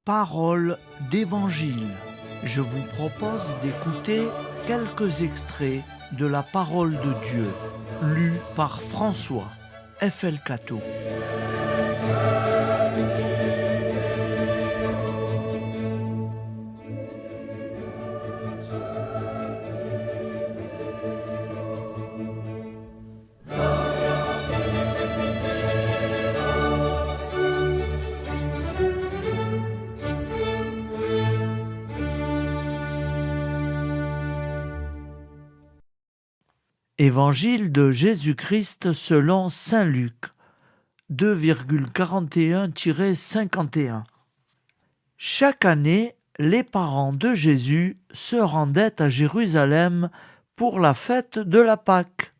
Paroles d'Évangile. Je vous propose d'écouter quelques extraits de la parole de Dieu, lus par François F.L. Cateau. Évangile de Jésus-Christ selon saint Luc, 2,41-51. Chaque année, les parents de Jésus se rendaient à Jérusalem pour la fête de la Pâque.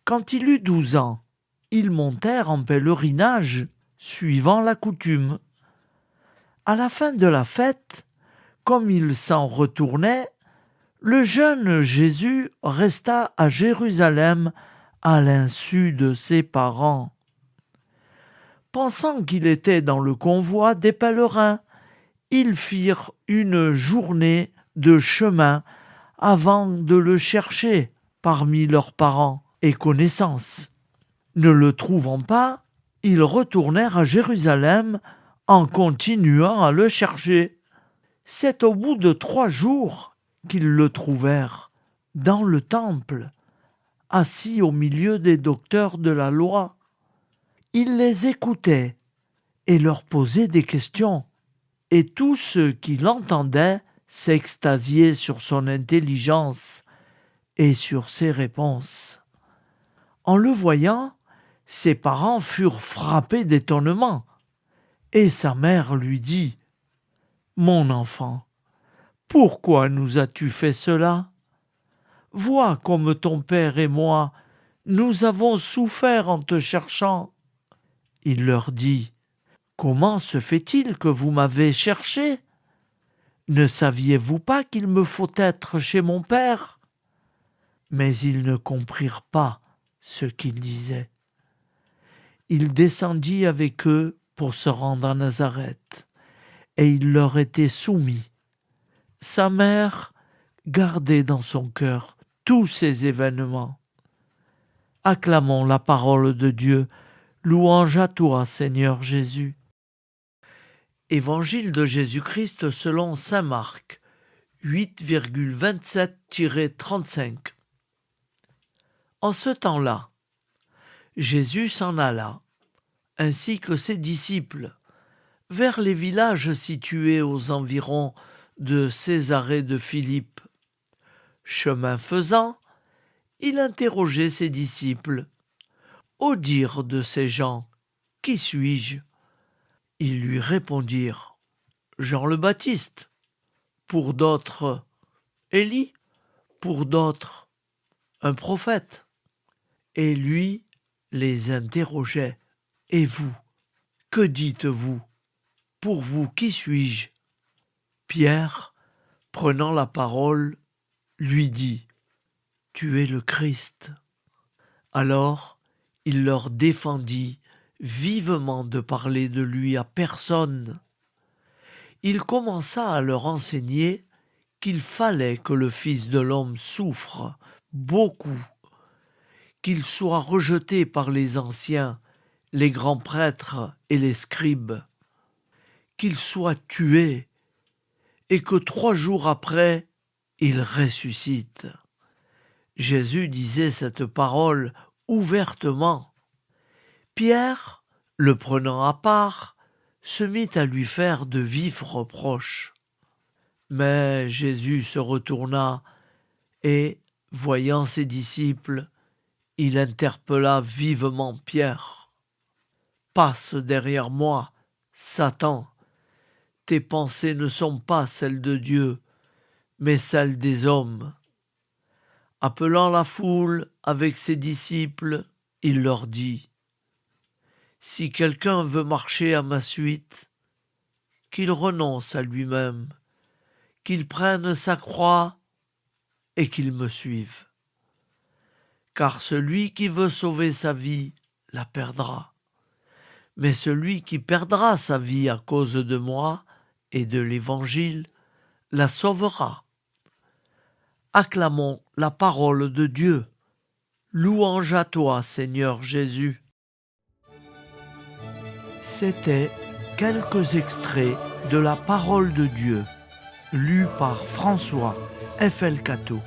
Quand il eut 12 ans, ils montèrent en pèlerinage, suivant la coutume. À la fin de la fête, comme ils s'en retournaient, le jeune Jésus resta à Jérusalem à l'insu de ses parents. Pensant qu'il était dans le convoi des pèlerins, ils firent une journée de chemin avant de le chercher parmi leurs parents et connaissances. Ne le trouvant pas, ils retournèrent à Jérusalem en continuant à le chercher. C'est au bout de 3 jours qu'ils le trouvèrent dans le temple, assis au milieu des docteurs de la loi. Il les écoutait et leur posait des questions, et tous ceux qui l'entendaient s'extasiaient sur son intelligence et sur ses réponses. En le voyant, ses parents furent frappés d'étonnement, et sa mère lui dit : « Mon enfant, pourquoi nous as-tu fait cela ? Vois comme ton père et moi, nous avons souffert en te cherchant. » Il leur dit : « Comment se fait-il que vous m'avez cherché ? Ne saviez-vous pas qu'il me faut être chez mon père ? » Mais ils ne comprirent pas ce qu'il disait. Il descendit avec eux pour se rendre à Nazareth, et il leur était soumis. Sa mère gardait dans son cœur tous ces événements. Acclamons la parole de Dieu. Louange à toi, Seigneur Jésus. Évangile de Jésus-Christ selon saint Marc, 8,27-35. En ce temps-là, Jésus s'en alla, ainsi que ses disciples, vers les villages situés aux environs de Césarée de Philippe. Chemin faisant, il interrogeait ses disciples. Au dire de ces gens, qui suis-je ? Ils lui répondirent : Jean le Baptiste. Pour d'autres, Élie. Pour d'autres, un prophète. Et lui les interrogeait : Et vous, que dites-vous ? Pour vous, qui suis-je ? Pierre, prenant la parole, lui dit : Tu es le Christ. Alors il leur défendit vivement de parler de lui à personne. Il commença à leur enseigner qu'il fallait que le Fils de l'homme souffre beaucoup, qu'il soit rejeté par les anciens, les grands prêtres et les scribes, qu'il soit tué, et que 3 jours après, il ressuscite. Jésus disait cette parole ouvertement. Pierre, le prenant à part, se mit à lui faire de vifs reproches. Mais Jésus se retourna et, voyant ses disciples, il interpella vivement Pierre. « Passe derrière moi, Satan. Tes pensées ne sont pas celles de Dieu, mais celles des hommes. » Appelant la foule avec ses disciples, il leur dit : « Si quelqu'un veut marcher à ma suite, qu'il renonce à lui-même, qu'il prenne sa croix et qu'il me suive. Car celui qui veut sauver sa vie la perdra. mais celui qui perdra sa vie à cause de moi et de l'Évangile la sauvera. Acclamons la parole de Dieu. Louange à toi, Seigneur Jésus. C'était quelques extraits de la parole de Dieu, lus par François F.L. Cateau.